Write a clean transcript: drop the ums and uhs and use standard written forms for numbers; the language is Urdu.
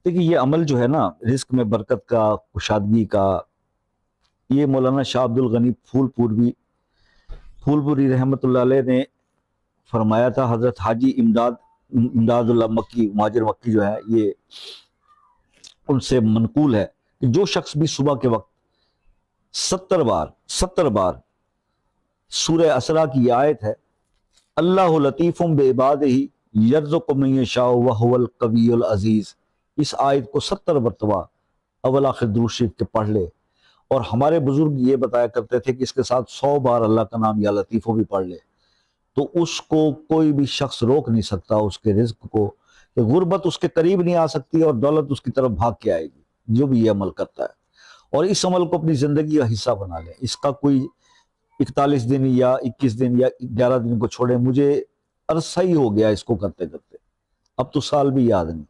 دیکھیے یہ عمل جو ہے نا رزق میں برکت کا، کشادگی کا، یہ مولانا شاہ عبد الغنی پھول پوری رحمۃ اللہ علیہ نے فرمایا تھا۔ حضرت حاجی امداد اللہ مکی مہاجر مکی جو ہے یہ ان سے منقول ہے کہ جو شخص بھی صبح کے وقت 70 بار سورہ اسراء کی یہ آیت ہے، اللہ لطیف بعبادہ یرزق من یشاء وہو القوی العزیز، اس آیت کو 70 مرتبہ اول آخر درود شریف کے پڑھ لے، اور ہمارے بزرگ یہ بتایا کرتے تھے کہ اس کے ساتھ 100 بار اللہ کا نام یا لطیفو بھی پڑھ لے، تو اس کو کوئی بھی شخص روک نہیں سکتا، اس کے رزق کو، کہ غربت اس کے قریب نہیں آ سکتی اور دولت اس کی طرف بھاگ کے آئے گی جو بھی یہ عمل کرتا ہے۔ اور اس عمل کو اپنی زندگی کا حصہ بنا لیں، اس کا کوئی 41 دن یا 21 دن یا 11 دن کو چھوڑیں، مجھے عرصہ ہی ہو گیا اس کو کرتے کرتے، اب تو سال بھی یاد نہیں۔